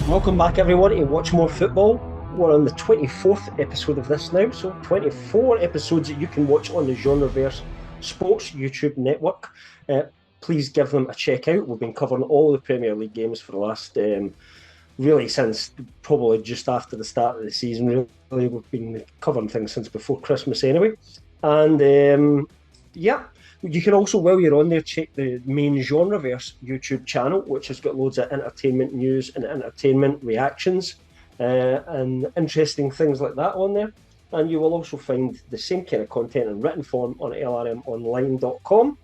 Welcome back, everyone, to Watch More Football. We're on the 24th episode of this now, so 24 episodes that you can watch on the Genreverse Sports YouTube network. Please give them a check out. We've been covering all the Premier League games for the last, really since probably just after the start of the season. Really, we've been covering things since before Christmas anyway. And you can also, while you're on there, check the main Genreverse YouTube channel, which has got loads of entertainment news and entertainment reactions and interesting things like that on there. And you will also find the same kind of content in written form on lrmonline.com.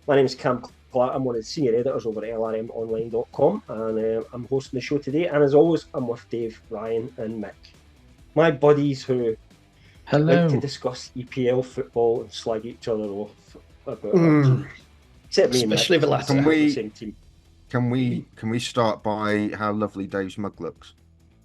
My name is Cam Clark. I'm one of the senior editors over at lrmonline.com, and I'm hosting the show today. And as always, I'm with Dave, Ryan, and Mick, my buddies who like to discuss EPL football and slag each other off about it. Except me, especially the latter. Can we start by how lovely Dave's mug looks?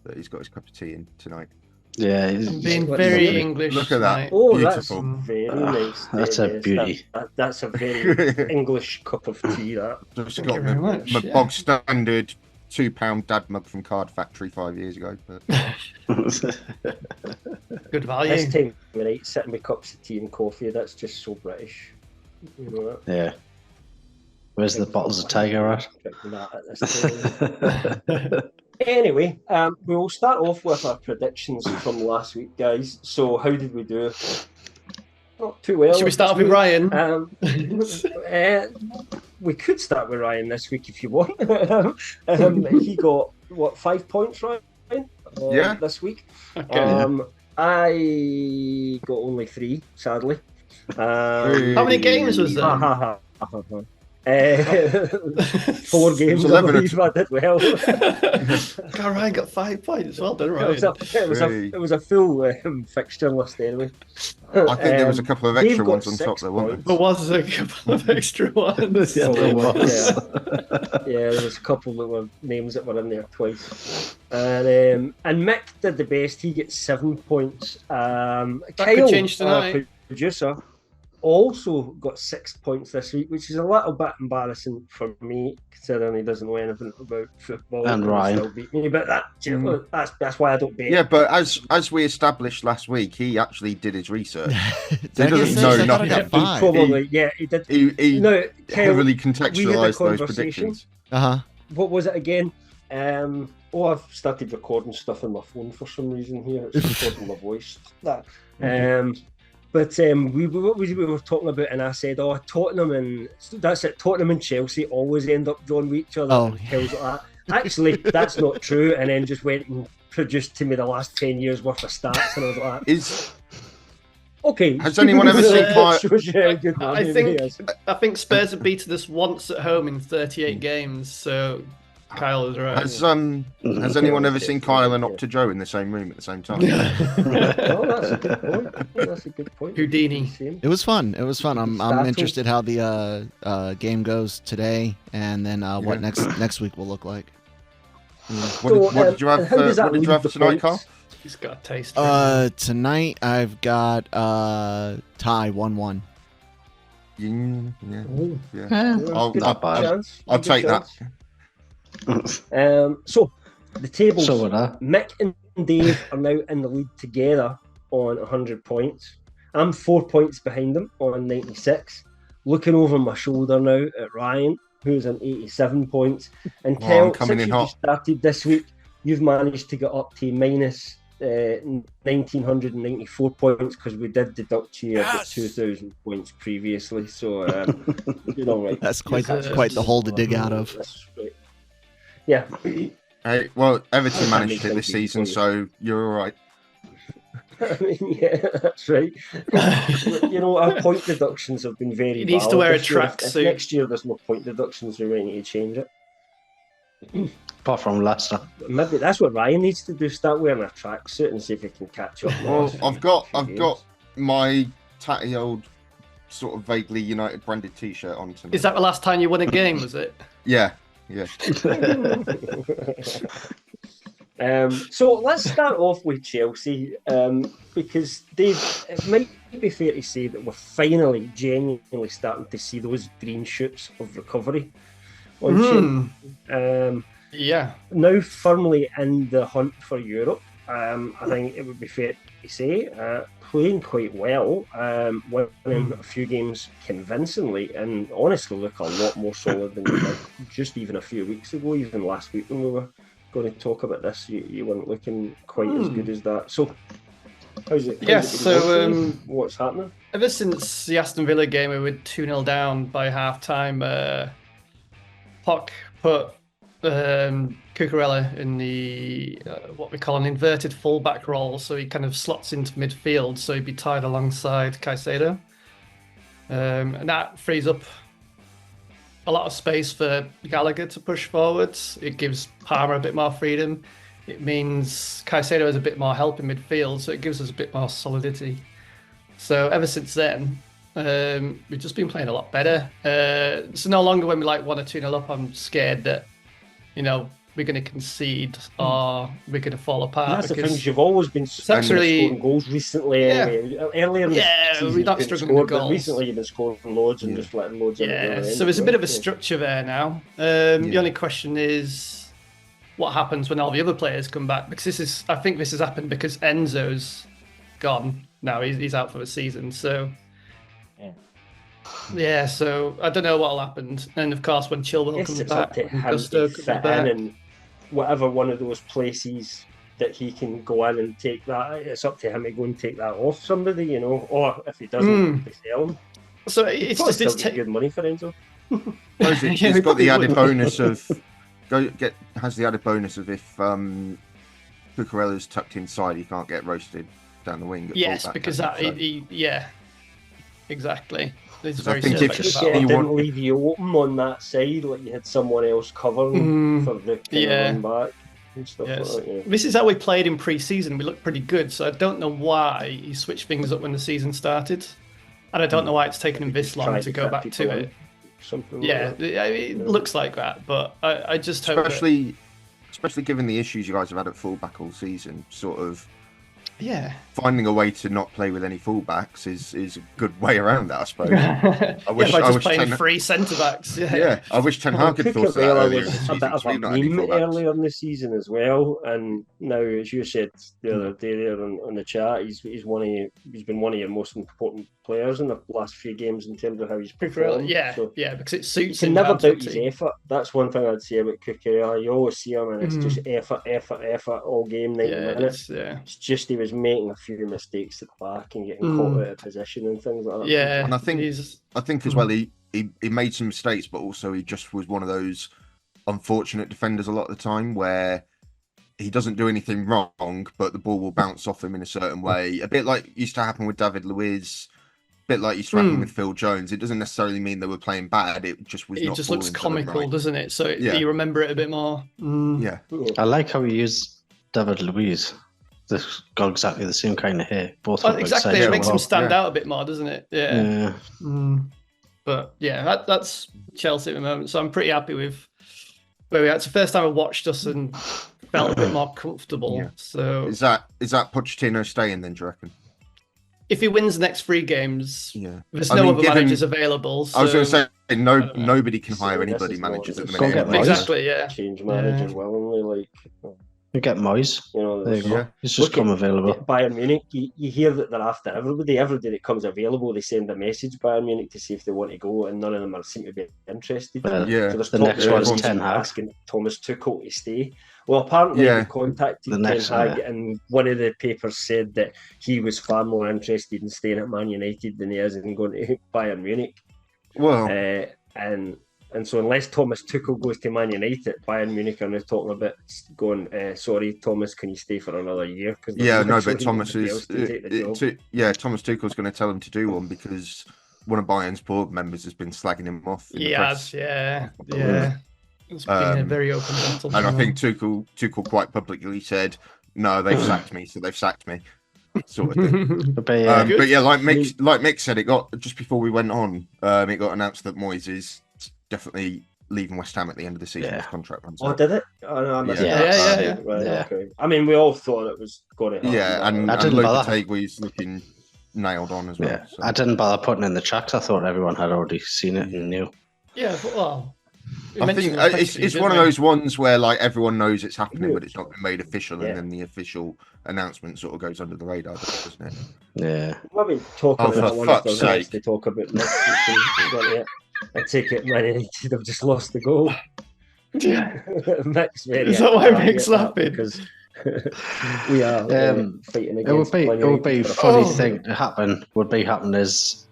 That he's got his cup of tea in tonight. Yeah, he's being very English. Look at that. Oh, beautiful. That's very nice. That's a beauty. That's a very English cup of tea. That. Just got my bog standard £2 dad mug from Card Factory 5 years ago. But... Good value. This time of night, sitting with cups of tea and coffee, that's just so British. You know that? Yeah. Where's the bottles of Tiger at? Anyway, we will start off with our predictions from last week, guys. So, how did we do? Not too well. Should we start off with Ryan? We could start with Ryan this week if you want. He got, 5 points, Ryan? This week. Okay. I got only 3, sadly. How many games was there? 4 games. I believe I did well. Ryan got 5 points. Well done, Ryan. It was a full fixture list anyway. I think there was a couple of extra ones on top there, weren't there? There was a couple of extra ones. Yeah, there was. Yeah, there was a couple that were names that were in there twice. And Mick did the best. He gets 7 points. That Kyle, could change tonight. Producer, also got 6 points this week, which is a little bit embarrassing for me, considering he doesn't know anything about football. And Ryan still beat me, but that's why I don't bet. Yeah, but as we established last week, he actually did his research. He doesn't know nothing. He did. He heavily contextualised those predictions. What was it again? I've started recording stuff on my phone for some reason here. It's recording my voice. But we were talking about, and I said, Tottenham and Chelsea always end up drawing with each other. Like that. Actually, that's not true. And then just went and produced to me the last 10 years worth of stats, and I was like, okay. Has anyone ever seen I think Spurs have beaten us once at home in 38 games, so Kyle is right. Has anyone ever seen Kyle and Opta Joe in the same room at the same time? That's a good point. Houdini. It was fun. I'm interested how the game goes today, and then what next week will look like. What did you have for tonight, Carl? He's got a taste. Tonight I've got tie 1-1. I'll take that. So the tables. So Mick and Dave are now in the lead together on 100 points. I'm 4 points behind them on 96. Looking over my shoulder now at Ryan, who's on 87 points. And Kyle, since you started this week, you've managed to get up to minus 1,994 points, because we did deduct you at 2,000 points previously. So you're all right. That's quite the hole to dig out of. That's right. Yeah. Hey, well, Everton managed it this season, so you're all right. I mean, yeah, that's right. Our point deductions have been very. He needs to wear a tracksuit. Next year, there's no point deductions. We might need to change it. Apart from Leicester. Maybe that's what Ryan needs to do. Start wearing a tracksuit and see if he can catch up. Well, I've got my tatty old sort of vaguely United branded T-shirt on tonight. Is that the last time you won a game? Was it? Yeah. So let's start off with Chelsea, because it might be fair to say that we're finally genuinely starting to see those green shoots of recovery on Chelsea. Yeah. Now firmly in the hunt for Europe. I think it would be fair to say, playing quite well, winning a few games convincingly, and honestly look a lot more solid than you did just even a few weeks ago. Even last week when we were going to talk about this, you weren't looking quite as good as that. So, how's it? What's happening? Ever since the Aston Villa game, we were 2-0 down by half time. Poch put Cucurella in the what we call an inverted fullback role, so he kind of slots into midfield, so he'd be tied alongside Caicedo, and that frees up a lot of space for Gallagher to push forwards. It gives Palmer a bit more freedom. It means Caicedo has a bit more help in midfield, so it gives us a bit more solidity. So ever since then, we've just been playing a lot better. So no longer when we 1 or 2-0 up, I'm scared that, we're going to concede or we're going to fall apart. That's the things you've always been scoring goals recently. Anyway. Earlier in the season, we're not struggling with goals. But recently you've been scoring loads and just letting loads in. Yeah, so there's a bit of a structure there now. The only question is what happens when all the other players come back? Because I think this has happened because Enzo's gone now. He's out for the season. So so I don't know what'll happen. And of course, when Chilwell comes back, Gusto comes back, and whatever one of those places that he can go in and take that, it's up to him to go and take that off somebody, or if he doesn't, they sell him. So it's just good money for Enzo. He's got the added bonus of has the added bonus of if Cucurella's tucked inside, he can't get roasted down the wing. Yes, because exactly. I think if didn't leave you open on that side, like you had someone else covering for the run back and stuff like that. This is how we played in pre-season. We looked pretty good, so I don't know why he switched things up when the season started, and I don't know why it's taken him this long to go back to it. It looks like that, but I just hope especially given the issues you guys have had at fullback all season, sort of. Yeah, finding a way to not play with any fullbacks is a good way around that, I suppose. I wish playing three centre backs. Yeah, I wish Ten Hag had thought of that earlier in the season. A bit of a meme earlier in the season as well, and now, as you said the other day there on the chat, he's been one of your most important players in the last few games in terms of how he's performed. Because it suits him. You can never doubt his effort. That's one thing I'd say about Cucurella. You always see him, and it's just effort all game, 90 minutes. It's just he was making a few mistakes at the back and getting caught out of position and things like that. Yeah, and I think as well he made some mistakes, but also he just was one of those unfortunate defenders a lot of the time where he doesn't do anything wrong, but the ball will bounce off him in a certain way. A bit like used to happen with David Luiz. Bit like used to happen with Phil Jones. It doesn't necessarily mean they were playing bad. It just was. It just looks comical, doesn't it? So you remember it a bit more. Yeah. I like how he used David Luiz. They've got exactly the same kind of hair. Both exactly. It makes him stand out a bit more, doesn't it? Yeah. But that's Chelsea at the moment. So I'm pretty happy with where we are. It's the first time I watched us and felt a bit more comfortable. Yeah. So is that Pochettino staying then? Do you reckon? If he wins the next 3 games, there's no other managers available. So, I was going to say nobody can hire anybody managers at the minute. Exactly, change managers willingly, You get Moyes. There you go. He's just come available. Bayern Munich, you hear that they're after everybody. Everybody that comes available, they send a message Bayern Munich to see if they want to go, and none of them seem to be interested. So the next one's Ten Hag asking Thomas Tuchel to stay. Well, apparently he contacted Ten Hag, and one of the papers said that he was far more interested in staying at Man United than he is in going to Bayern Munich. Well, and so unless Thomas Tuchel goes to Man United, Bayern Munich are now talking about going, sorry, Thomas, can you stay for another year? But Thomas is... Thomas Tuchel's going to tell him to do one because one of Bayern's board members has been slagging him off. It's been a very open battle. And I think Tuchel quite publicly said, no, they've sacked me, so they've sacked me. Sort of thing. Like Mick said, it got just before we went on, it got announced that Moyes is definitely leaving West Ham at the end of the season. His contract runs out. Oh, did it? Oh, no, I missed that. Okay. I mean, we all thought it was going to happen. Yeah, and Lopetegui is looking nailed on as well. Yeah, so. I didn't bother putting in the chat. I thought everyone had already seen it and knew. Yeah, well, I think it's one of those ones where like everyone knows it's happening, but it's not been made official, and then the official announcement sort of goes under the radar, doesn't it? Yeah. Maybe talk about that one if there's sake. to talk about next week. I take it Man United have just lost the goal. Yeah. Mick's very Is that why Mick's laughing? Because we are fighting against it would be a funny thing to happen. Is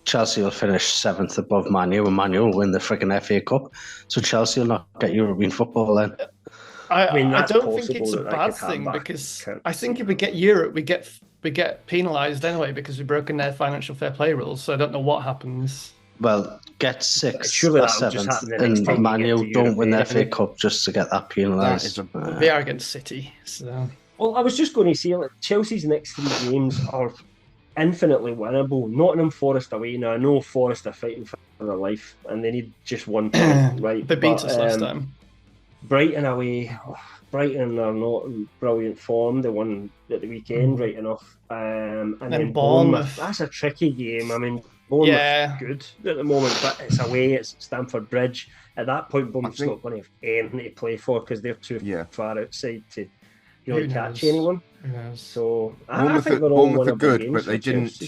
Chelsea will finish 7th above Man U, and Man U will win the freaking FA Cup. So Chelsea will not get European football then. I don't think it's a bad thing, because I think if we get Europe, we get penalised anyway because we've broken their financial fair play rules. So I don't know what happens. Well, get 6th Surely or that'll just 7th, happen the next and time Man you U get to don't Europe, win the anyway. FA Cup just to get that penalised. They are against City. So. Well, I was just going to say, like, Chelsea's next 3 games are infinitely winnable. Nottingham Forest away. Now, I know Forest are fighting for their life and they need just 1 point, right? They beat us last time. Brighton away. Brighton are not in brilliant form. They won at the weekend, right enough. And then Bournemouth. That's a tricky game. I mean, Bournemouth's good at the moment, but it's away. It's Stamford Bridge. At that point, Bournemouth's not going to have anything to play for because they're too far outside to really catch anyone. So I think they're all Bournemouth are good, but they didn't.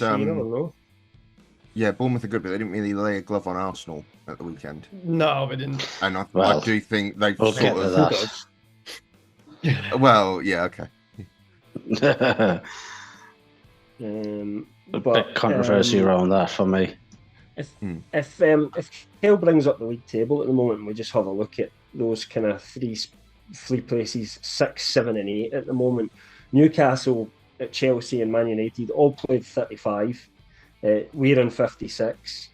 Yeah, Bournemouth are good, but they didn't really lay a glove on Arsenal at the weekend. No, they didn't. And I do think they've sort of that. Well, yeah, okay. A bit controversy around that for me. If Hale brings up the league table at the moment, we just have a look at those kind of three places, 6, 7, and 8 at the moment. Newcastle, Chelsea, and Man United all played 35. We're in 56.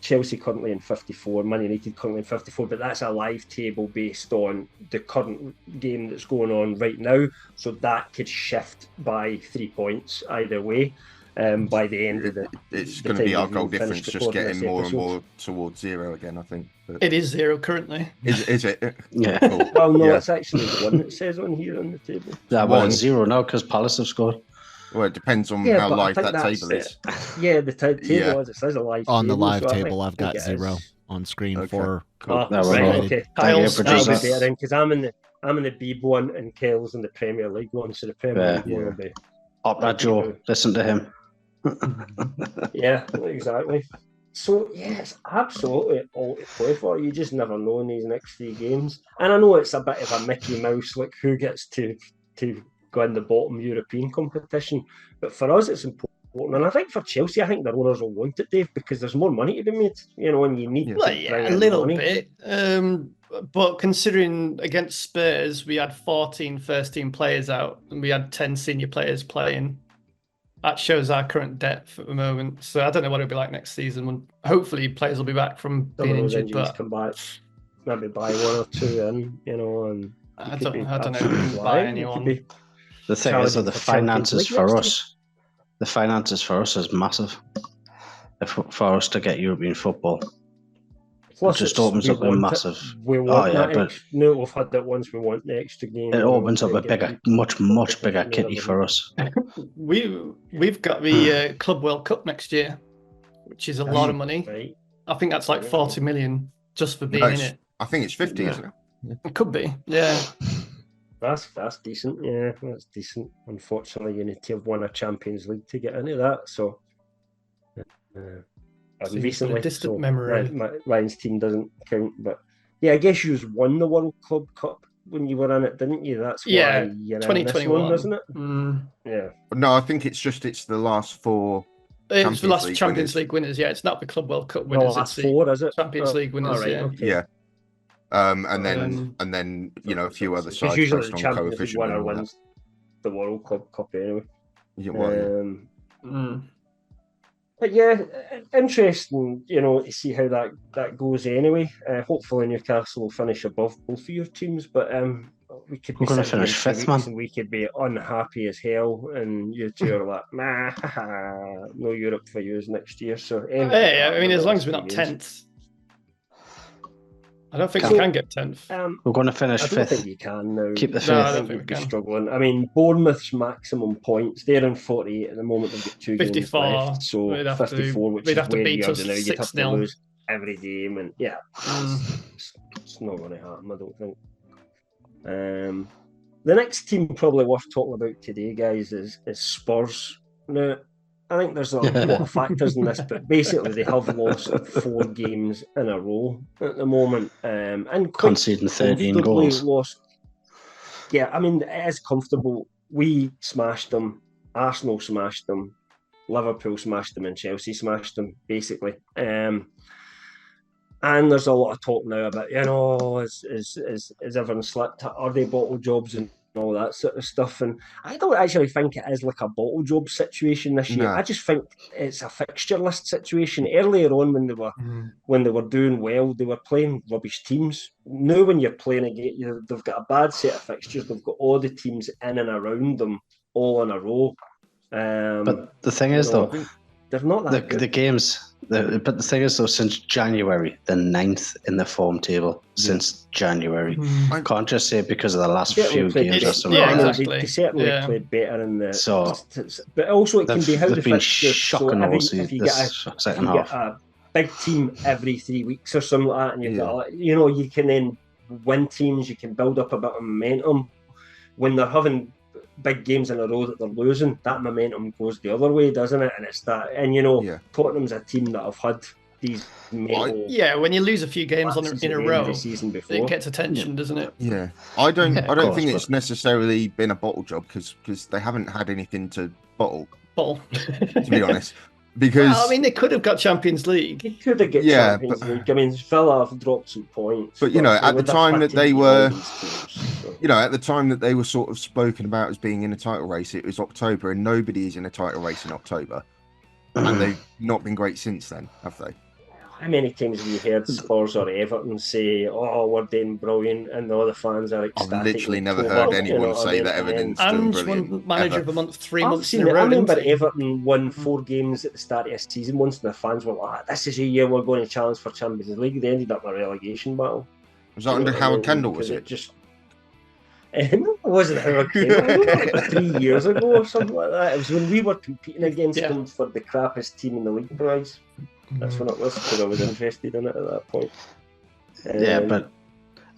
Chelsea currently in 54, Man United currently in 54, but that's a live table based on the current game that's going on right now. So that could shift by 3 points either way. By the end of it's going to be our goal difference just getting more and more towards 0 again, I think. But it is 0 currently. Is it? Yeah. Cool. Well, no, it's actually the 1 that says on here on the table. Yeah, well, it's 0 now because Palace have scored. Well, it depends on how live that table is. Yeah, the table is. It says a live on table. the live table, I've got 0 on screen for. Cool. Right, okay. That'll be better because I'm in the Beeb one and Kel's in the Premier League one, so the Premier League one will be up that Joe. Listen to him. Yeah, exactly. So it's absolutely all to play for. You just never know in these next 3 games, and I know it's a bit of a Mickey Mouse, like who gets to go in the bottom European competition. But for us, it's important. And I think for Chelsea, I think their owners will want it, Dave, because there's more money to be made, and you need a little bit. But considering against Spurs, we had 14 first-team players out and we had 10 senior players playing. That shows our current depth at the moment. So I don't know what it'll be like next season when hopefully players will be back from being injured. But come back, maybe buy 1 or 2 in, and I don't know if we can buy anyone. The thing is that the finances for us is massive. For us to get European football, it just opens up a massive. We want that. No, we've had that once. We want the extra game. It opens up a bigger, much bigger kitty for us. We've got the Club World Cup next year, which is a lot of money. Right. I think that's like 40 million just for being in it. I think it's 50, isn't it? It could be, yeah. That's decent. Yeah, that's decent. Unfortunately, you need to have won a Champions League to get into that. So, recently, distant memory. Ryan's team doesn't count. But yeah, I guess you won the World Club Cup when you were in it, didn't you? That's why you're 2021, isn't it? Yeah. No, I think it's the last 4. It's the last Champions League winners. Yeah, it's not the Club World Cup winners. Last 4, is it? Champions League winners. Right, yeah. Okay. Yeah. And then a few other sides usually based the on Champions coefficient. League winner wins the World Club Cup anyway. Yeah, well, But yeah, interesting, to see how that goes anyway. Hopefully Newcastle will finish above both of your teams, but we could be going to finish 5th, man. And we could be unhappy as hell, and you two are like, nah, no Europe for you next year. So hey, I mean, as long as we're not 10th. I don't think we can get 10th. We're going to finish 5th. I don't think you can now. Keep the 5th. No, I don't think we can. Struggling. I mean, Bournemouth's maximum points, they're in 48 at the moment. They've got 2 games 54. left. So 54, which we'd is have to where beat you are us now. You'd have to 6-0. lose. every game, and it's not going to happen, I don't think. The next team probably worth talking about today, guys, is Spurs. Now, I think there's a lot of factors in this, but basically they have lost 4 games in a row at the moment, and conceding 13 goals. Lost. Yeah, I mean, it is comfortable. We smashed them, Arsenal smashed them, Liverpool smashed them, and Chelsea smashed them, basically. And there's a lot of talk now about, is everyone slipped? Are they bottle jobs and all that sort of stuff? And I don't actually think it is like a bottle job situation this year. I just think it's a fixture list situation. Earlier on, when they were doing well, they were playing rubbish teams. Now, when you're playing again, they've got a bad set of fixtures. They've got all the teams in and around them all in a row. But the thing is, though, they're not that good. The games. But the thing is, though, since January, the 9th in the form table since January. I can't just say because of the last few games or something. Yeah, exactly. They certainly played better in the. So, but also it can be how the fixtures. Shocking, if you get a big team every 3 weeks or something like that, and you've got, you can then win teams. You can build up a bit of momentum when they're having big games in a row that they're losing. That momentum goes the other way, doesn't it? And it's that, and Tottenham's a team that have had these when you lose a few games in a row, it gets attention, doesn't it? Yeah, I don't think it's necessarily been a bottle job because they haven't had anything to bottle. To be honest. Because I mean, they could have got Champions League. They could have got Champions League. I mean, Villa have dropped some points. But at the time that they were, at the time that they were sort of spoken about as being in a title race, it was October, and nobody is in a title race in October, and they've not been great since then, have they? How many times have you heard Spurs or Everton say, "Oh, we're doing brilliant," and all the fans are ecstatic? I've literally never heard anyone say that Everton's doing brilliant. And manager of the month 3 months in a row. I remember didn't Everton won 4 games at the start of the season once, and the fans were like, "This is a year we're going to challenge for Champions League." They ended up in a relegation battle. Was that under Howard Kendall? Was it? It wasn't Howard Kendall. 3 years ago or something like that. It was when we were competing against them for the crappiest team in the league prize. That's when it was, because I was interested in it at that point. But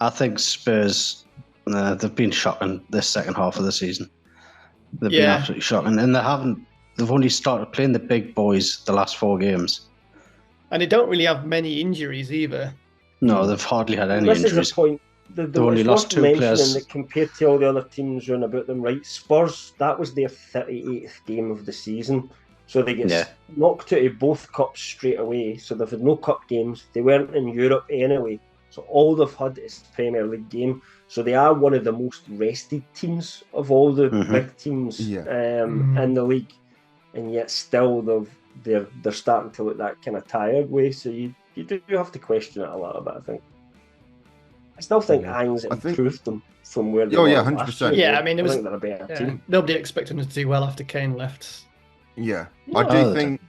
I think Spurs, they've been shocking this second half of the season. They've been absolutely shocking, and they've only started playing the big boys the last 4 games. And they don't really have many injuries either. No, they've hardly had any injuries. This is the point. They've only lost 2 players. That compared to all the other teams round about them, right? Spurs, that was their 38th game of the season. So they get knocked out of both cups straight away. So they've had no cup games. They weren't in Europe anyway. So all they've had is the Premier League game. So they are one of the most rested teams of all the big teams in the league. And yet still they're starting to look that kind of tired way. So you do have to question it a little bit, I think. I still think Ang's improved them from where they were. 100%. Yeah, I mean, I think they're a better team. Nobody expected them to do well after Kane left. Yeah, I do think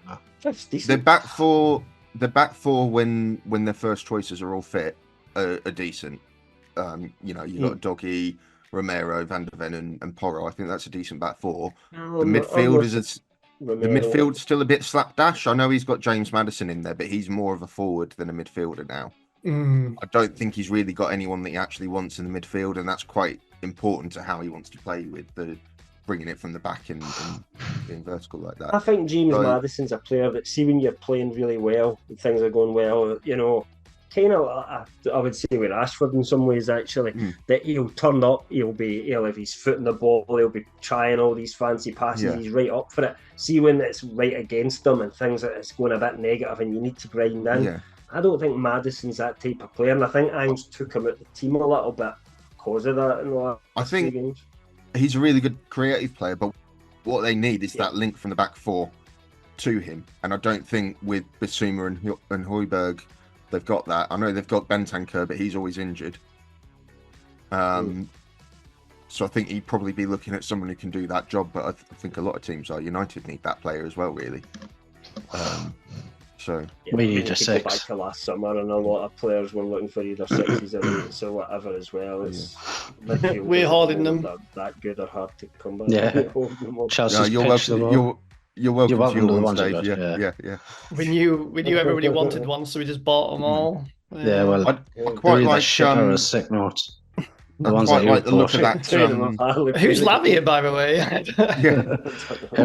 they're back four when their first choices are all fit are decent. You got Doggy, Romero, Van der Ven, and Porro. I think that's a decent back 4. The midfield's still a bit slapdash. I know he's got James Maddison in there, but he's more of a forward than a midfielder now. I don't think he's really got anyone that he actually wants in the midfield, and that's quite important to how he wants to play with bringing it from the back and being vertical like that. I think James Maddison's a player that, see, when you're playing really well and things are going well, kind of, I would say with Rashford in some ways actually, that he'll turn up, he'll have his foot in the ball, he'll be trying all these fancy passes, he's right up for it. See, when it's right against him and things that it's going a bit negative and you need to grind in, I don't think Maddison's that type of player, and I think Ange took him out the team a little bit because of that in the last few games. He's a really good creative player, but what they need is that link from the back 4 to him. And I don't think with Bissouma and Højbjerg, they've got that. I know they've got Bentancur, but he's always injured. So I think he'd probably be looking at someone who can do that job. But I think a lot of teams are. United need that player as well, really. So we need a 6. Go back to last summer, and a lot of players were looking for either 6s or 8s or whatever as well. It's we're holding them. That good or hard to come by. Yeah, Chelsea's pitched them all. You're welcome to to the your ones one I stage. got, Yeah. We knew everybody wanted one, so we just bought them all. Yeah, well, I quite like shit or a sick notes. The I ones quite that like the look of bought. that. Who's Lavia, by the way? Yeah,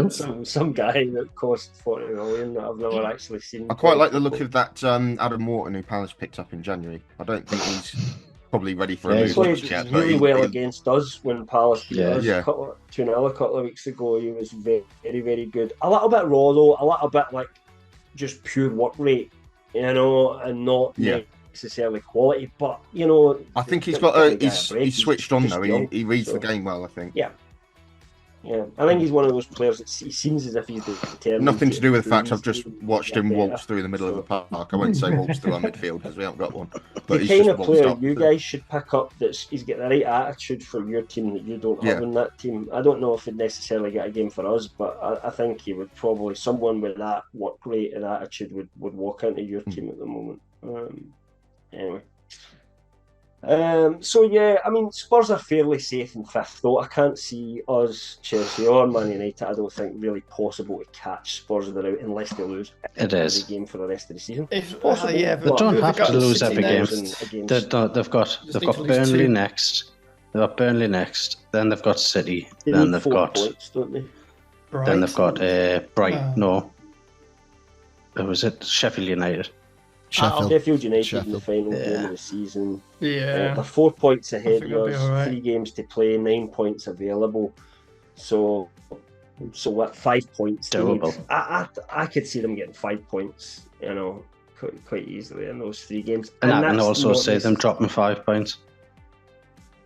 some guy that cost 40 million that I've never actually seen. I quite like the look of that Adam Morton who Palace picked up in January. I don't think he's probably ready for a He move played just yet. really well against us when Palace beat us Yeah. 2-0 a couple of weeks ago. He was very, very good. A little bit raw though, a little bit like just pure work rate, and not necessarily quality. But I think he's switched on though. He reads the game well, I think. Yeah, I think he's one of those players that he seems as if he's determined. Nothing to do with the fact I've just watched him waltz through the middle of the park. I won't say waltz through our midfield because we haven't got one. But the kind of player you guys should pick up he's got the right attitude for your team that you don't have in that team. I don't know if he'd necessarily get a game for us, but I think he would probably, someone with that work rate and attitude would walk into your team at the moment. Anyway. Spurs are fairly safe in fifth, though. I can't see us, Chelsea or Man United, I don't think really possible to catch Spurs if they're out unless they lose every game for the rest of the season. It's possible. They don't have to lose every game. They've got Burnley next. They've got Burnley next. Then they've got City. Then they've got points, don't they? Then they've got Brighton. No, who was it? Sheffield United. Sheffield United in the final game of the season. Yeah. They're 4 points ahead of us, right. 3 games to play, 9 points available. So what, 5 points? Doable. I could see them getting 5 points, quite easily in those 3 games. And I can also see them dropping 5 points.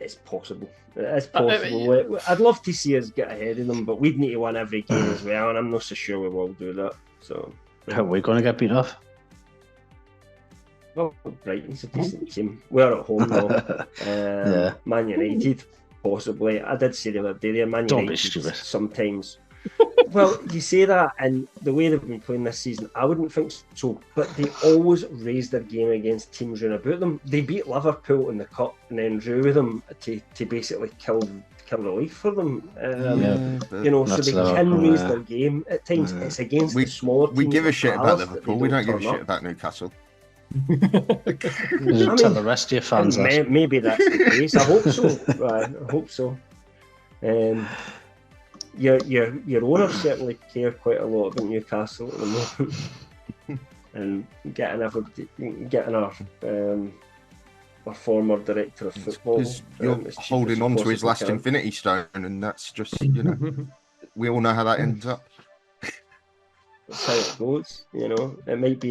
It's possible. It's possible. I'd love to see us get ahead of them, but we'd need to win every game as well, and I'm not so sure we will do that. So how are we going to get beat off? Well, Brighton's a decent team. We're at home though. Man United, possibly. I did say the other day, Man United sometimes. Well, you say that, and the way they've been playing this season, I wouldn't think so. But they always raise their game against teams round about them. They beat Liverpool in the cup and then drew with them to basically kill the leaf for them. So they can raise their game at times. It's against the smaller teams. We give a shit about Liverpool. We don't give a shit about Newcastle. Tell the rest of your fans maybe that's the case. I hope so. Right, I hope so. Your owners certainly care quite a lot about Newcastle at the moment, and getting our former director of football. Because you're holding on to his last Infinity Stone, and that's just we all know how that ends up. That's how it goes, It might be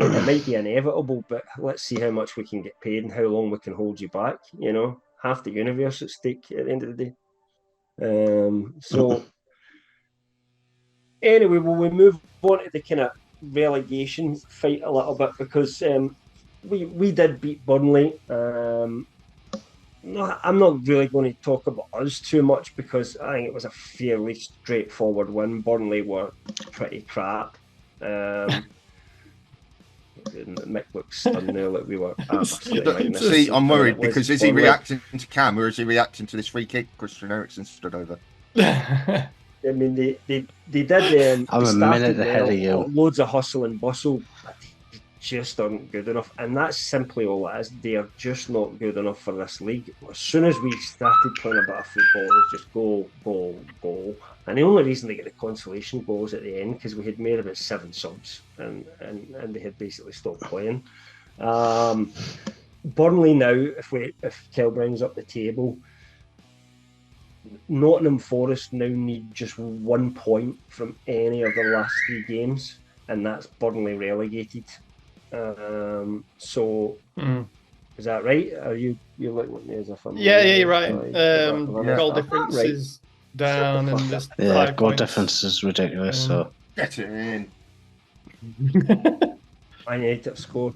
inevitable, but let's see how much we can get paid and how long we can hold you back. Half the universe at stake at the end of the day. So anyway, will we move on to the kind of relegation fight a little bit, because we did beat Burnley. I'm not really going to talk about us too much because I think it was a fairly straightforward win. Burnley were pretty crap. Mick looks stunned now that we were. See, I'm worried because is he reacting to Cam or is he reacting to this free kick Christian Eriksen stood over? I mean, they did. I'm a minute ahead of you. Loads of hustle and bustle, but they just aren't good enough, and that's simply all it is. They are just not good enough for this league. As soon as we started playing a bit of football, it was just goal. And the only reason they get the consolation goals at the end because we had made about 7 subs and they had basically stopped playing. Burnley now, if Kelbrand's up the table, Nottingham Forest now need just 1 point from any of the last 3 games, and that's Burnley relegated. Is that right? Are you looking at me as if I'm you're right. Goal difference is down, and there's 5 goal points. difference is ridiculous. So get it in. Man United have scored.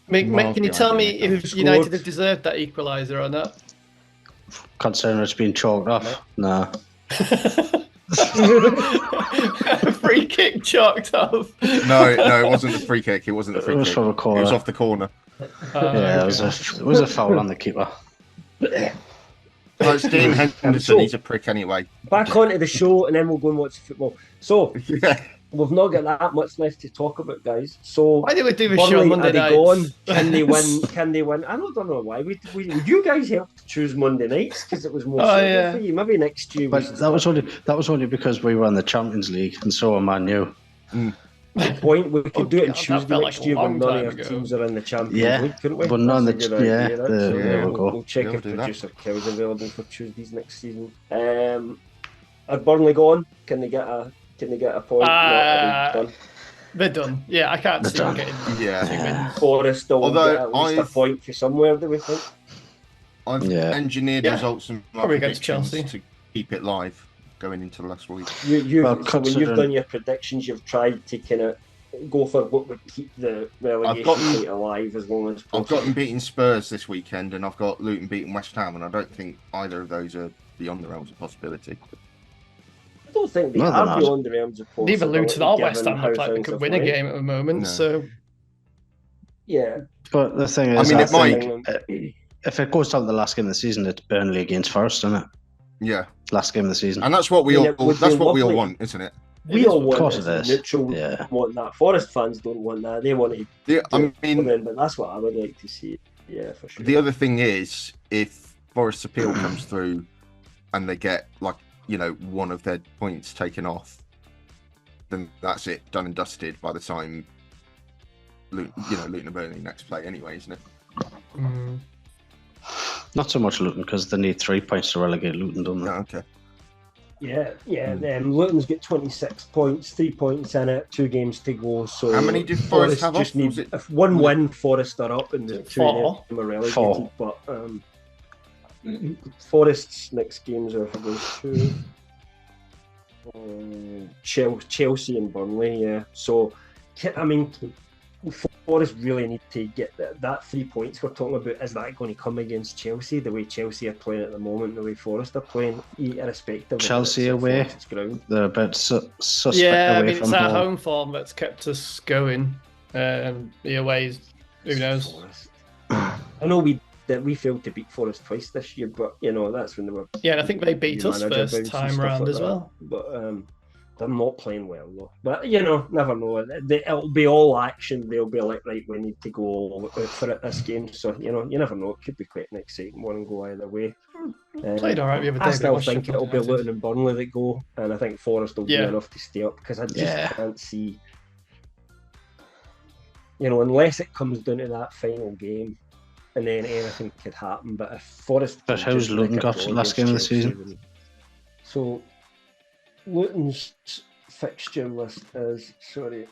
Mick, can you tell me if United have deserved that equaliser or not? Considering it's been chalked off, no. Free kick chalked off. No, it wasn't the free kick. It wasn't the free kick. From a corner. It was off the corner. It was a foul on the keeper. No, it's Dean Henderson. So- He's a prick anyway. Back onto the show, and then we'll go and watch the football. So Yeah. we've not got that much left to talk about, guys. So Why do we do a show on Burnley, Monday are they nights? gone? Can they win? Can they win? I don't know why. Would you guys help to choose Monday nights because it was more suitable for you? Maybe next year. But that was only because we were in the Champions League, and so am Man U. Good point. We could do it on that Tuesday felt next like a year when long none time of our ago. teams are in the Champions Yeah, League, couldn't we? but none That's of a the- good yeah, idea, that. the- there we go. We'll check Yeah, if we'll do that. producer Kel's available for Tuesdays next season. Are Burnley gone? Can they get a point? No, are they done? They're done. Yeah, I can't see them getting Yeah. 2 wins. Forest will Although get at least a I've- point for somewhere, do we think? I've Yeah. engineered Yeah. results and my Probably against predictions Chelsea. to keep it live going into last week. Well, So when you've considering- done your predictions, you've tried to kind of go for what would keep the relegation gotten- fight alive as long as possible. I've got them beating Spurs this weekend, and I've got Luton beating West Ham, and I don't think either of those are beyond the realms of possibility. I don't think they No, they're are not. beyond the realms of possibility. Neither Luton or West given Ham how look like they things could have win a went. game at the moment. No. So Yeah, But the thing I is, mean, I it might- think, if it goes down to the last game of the season, it's Burnley against Forest, isn't it? Yeah, Last game of the season. and that's what we I mean, all it would that's be what we all lovely. want, isn't it? we is, all of want course it. it is. Neutral Yeah. want that. Forest fans don't want that. They want it. I mean, But that's what I would like to see. Yeah, for sure. the other thing is, if Forest's appeal comes through, and they get one of their points taken off, then that's it, done and dusted by the time Luton and Burnley next play anyway, isn't it? Not so much Luton, because they need 3 points to relegate Luton, don't they? No, okay. Yeah. Luton's got 26 points, 3 points in it, 2 games to go. So How many did Forest have just off? need Was it- if one win, Forest are up, and the 2 4? of them are relegated. 4. But Forest's next games are against Chelsea and Burnley. Yeah, so I mean, Forest really need to get that 3 points we're talking about. Is that going to come against Chelsea? The way Chelsea are playing at the moment, the way Forest are playing, irrespective. Chelsea of away. Forest's ground. They're a bit suspect yeah, I away mean, from it's our home. home form that's kept us going. The aways, who knows? Forest. I know we failed to beat Forest twice this year, but that's when they were. Yeah, and I think they beat us manager first bounce and time stuff round like as that. well. But they're not playing well though. But never know. It'll be all action. They'll be like, right, we need to go all out for it this game. So you never know. It could be quite an exciting one and go either way. Played all right the other day. I but still was think Sheffield it'll be United. Luton and Burnley that go, and I think Forest will do Yeah. enough to stay up because I just Yeah. can't see. Unless it comes down to that final game, and then anything could happen. But if Forest, But can how's just Luton nick a got draw last against game of the Chelsea, season? then- So Luton's fixture list is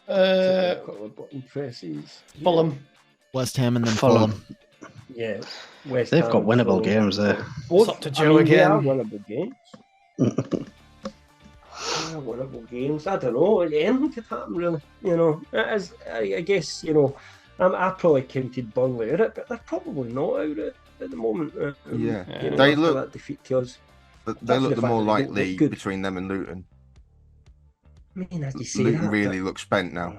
Uh, couple of button presses. Fulham. West Ham and then Fulham. Fulham. Yeah, West They've Ham, got winnable Fulham. games there. Both, It's up to Joe They again. are winnable games. Winnable games. I don't know. Anything could happen, really. As I guess, I probably counted Burnley out it, but they're probably not out it at the moment. Yeah. after They look- that defeat to us. They That's look the the more fact that they don't likely look good. between them and Luton. I mean, as you say, Luton that, really looks spent now.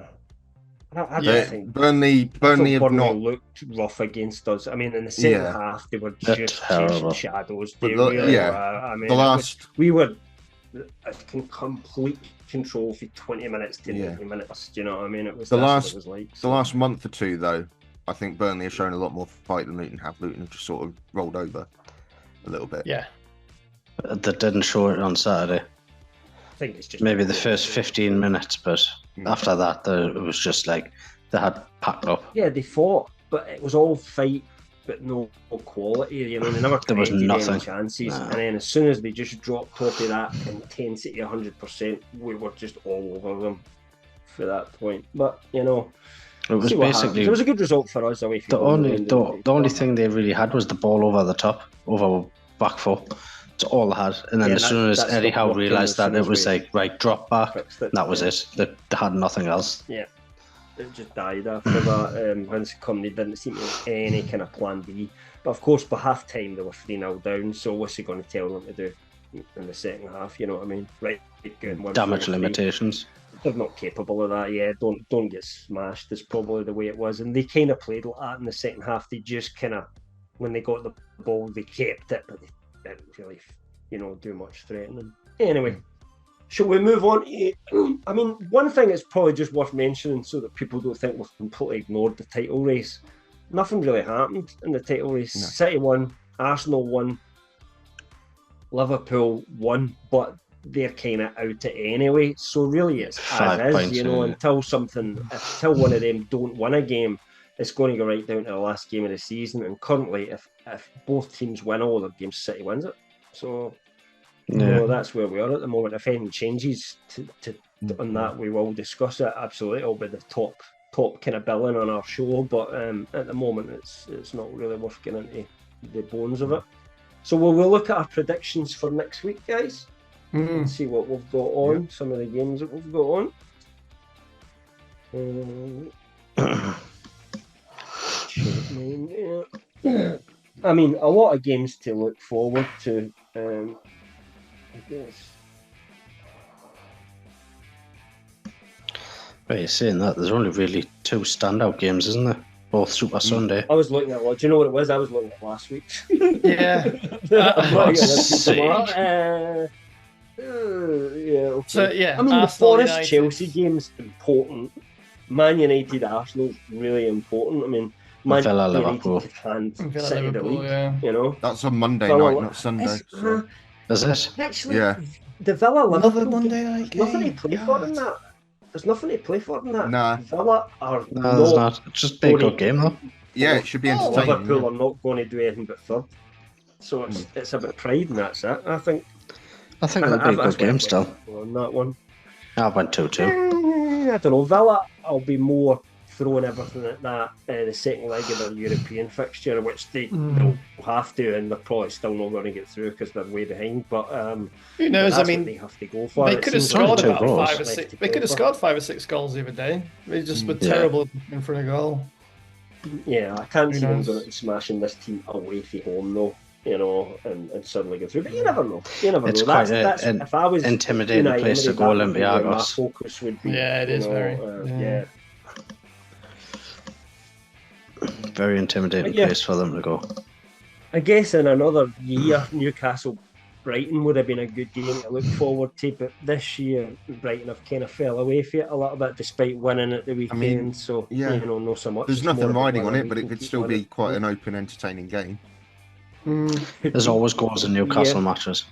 I They- don't think Burnley have Burnley not. looked rough against us. I mean, in the second Yeah. half, they were They're just terrible. chasing shadows. But They the- really yeah. were. I mean, The last we were in complete control for 20 minutes to Yeah. 90 minutes. Do you know what I mean? It was The that's what last- it was like. the last month or two, though, I think Burnley have shown a lot more fight than Luton have. Luton have just sort of rolled over a little bit. Yeah. They didn't show it on Saturday. I think it's just Maybe the first 15 minutes, but after that, it was just like they had packed up. Yeah, they fought, but it was all fight, but no quality. They never There was created nothing. any chances. Nah. And then as soon as they just dropped top of that intensity 100%, we were just all over them for that point. But It was see what happens. basically It was a good result for us away from the home only at the end of the only day. thing they really had was the ball over the top, over back four. That's all they had. And then Yeah, as soon as that's Eddie not Howe working realised as that, soon it as was we like, right, drop back. fixed it. That was Yeah. it. They had nothing else. Yeah, it just died after that. Once it come, they didn't seem to have any kind of plan B. But of course, by half time, they were 3-0 down. So what's he going to tell them to do in the second half? You know what I mean? Right, go and win Damage 4-3. limitations. They're not capable of that. Yeah, don't get smashed. Is probably the way it was. And they kind of played like that in the second half. They just kind of, when they got the ball, they kept it, but didn't really, do much threatening. Anyway, shall we move on? I mean, one thing that's probably just worth mentioning so that people don't think we've completely ignored the title race. Nothing really happened in the title race. No. City won, Arsenal won, Liverpool won, but they're kind of out it anyway. So really, it's 5 as is, until one of them don't win a game, it's going to go right down to the last game of the season. And currently, if both teams win all their games, City wins it. So that's where we are at the moment. If anything changes on that, we will discuss it. Absolutely, it'll be the top kind of billing on our show. But at the moment, it's not really worth getting into the bones of it. So we'll look at our predictions for next week, guys. And see what we've got on, some of the games that we've got on. I mean, a lot of games to look forward to, I guess. But you're saying that, there's only really 2 standout games, isn't there? Both Super Sunday. I was looking at, do you know what it was? I was looking at last week's. Yeah. Okay. So yeah, I mean, Arsenal, the Forest United. Chelsea game's important. Man United Arsenal's really important. I mean, Man Villa United Liverpool. could hand Villa, City the Liverpool, league. yeah. That's on Monday Villa, night, not Sunday. So. Is it? Actually, Yeah. The Villa Liverpool. Monday night game. Nothing to play for in that. There's nothing to play for in that. Nah. Villa are No, there's not. It's just a good game, though. Yeah, it should be entertaining. Liverpool are not going to do anything but third. So it's about pride, and that's it. I think it'll be a good game still. On that one. I went 2-2. I don't know. Villa, I'll be more throwing everything at that the second leg of their European fixture, which they'll have to, and they're probably still not going to get through because they're way behind. But who knows? I mean, they have to go for. They could have scored about 5 or 6. They could have scored 5 or 6 goals the other day. They just were terrible in front of goal. Yeah, I can't see them going and smashing this team away from home though. And suddenly go through. But you never know. It's know. quite that's if I was intimidating place to go, Olympiacos. My focus would be. Yeah, it is very. Very intimidating place for them to go. I guess in another year, Newcastle Brighton would have been a good game to look forward to, but this year Brighton have kind of fell away from it a little bit despite winning at the weekend. I mean, so not so much. There's nothing riding on it, but it could still be quite an open, entertaining game. There's always goals in Newcastle matches.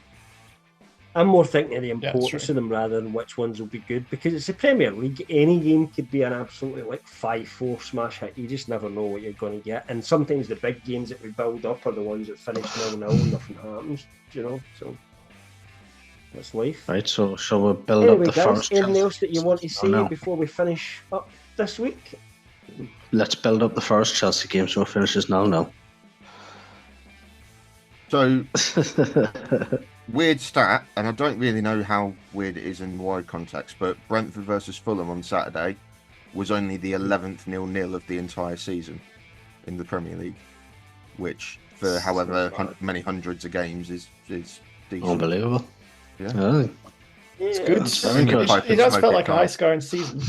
I'm more thinking of the importance of them rather than which ones will be good, because it's the Premier League. Any game could be an absolutely 5-4 smash hit. You just never know what you're going to get. And sometimes the big games that we build up are the ones that finish 0-0 and nothing happens. So that's life. Right. So shall we build up the first? Anything else that you want to say before we finish up this week? Let's build up the first Chelsea game so it finishes 0-0. So, weird stat, and I don't really know how weird it is in wide context, but Brentford versus Fulham on Saturday was only the 11th 0-0 of the entire season in the Premier League, which for however many hundreds of games is decent. Unbelievable. Yeah. It's good. Very good. It does feel like a high-scoring season.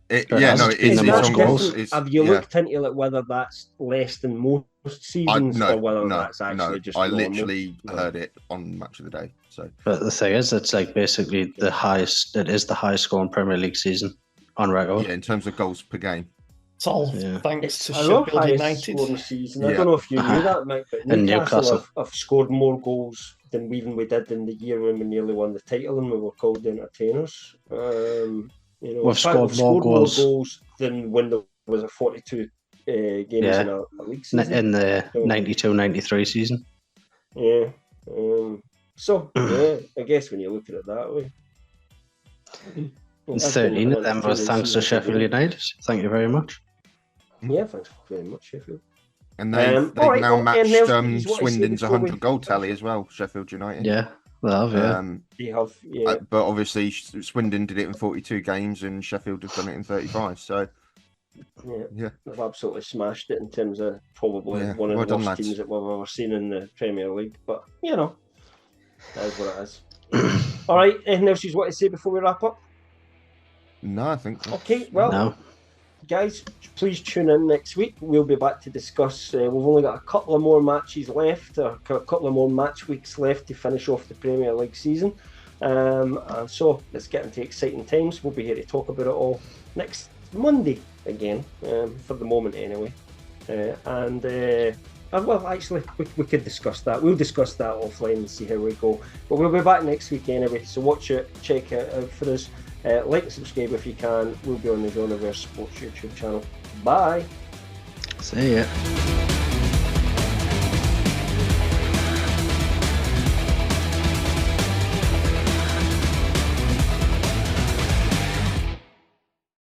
It is. Have you looked into whether that's less than most seasons or whether that's actually just I literally heard it on Match of the Day. So, but the thing is, it's basically the highest. It is the highest scoring Premier League season on record. Yeah, in terms of goals per game. It's all thanks to Sheffield United. Season. I don't know if you knew that, Mike, but Newcastle have scored more goals than we did in the year when we nearly won the title and we were called the entertainers. We've scored more goals than when there was a 42 games in a league season. In the 92-93 season. Yeah. I guess when you look at it that way. 13 of them were thanks to Sheffield United. Thank you very much. Yeah, thanks very much, Sheffield. And they've now matched Swindon's 100-goal tally as well, Sheffield United. Yeah. They have, They have, yeah. But obviously, Swindon did it in 42 games and Sheffield have done it in 35. So, yeah. They've absolutely smashed it in terms of probably one of the worst teams that we've ever seen in the Premier League. But, that is what it is. All right, anything else you want to say before we wrap up? No, I think so. Okay, well, no. guys, please tune in next week. We'll be back to discuss. We've only got a couple of more matches left, a couple of more match weeks left to finish off the Premier League season. And so let's get into exciting times. We'll be here to talk about it all next Monday again, for the moment anyway. Well, actually, we could discuss that. We'll discuss that offline and see how we go. But we'll be back next week anyway, so watch it, check it out for us. Like and subscribe if you can. We'll be on the Genreverse Sports YouTube channel. Bye. See ya.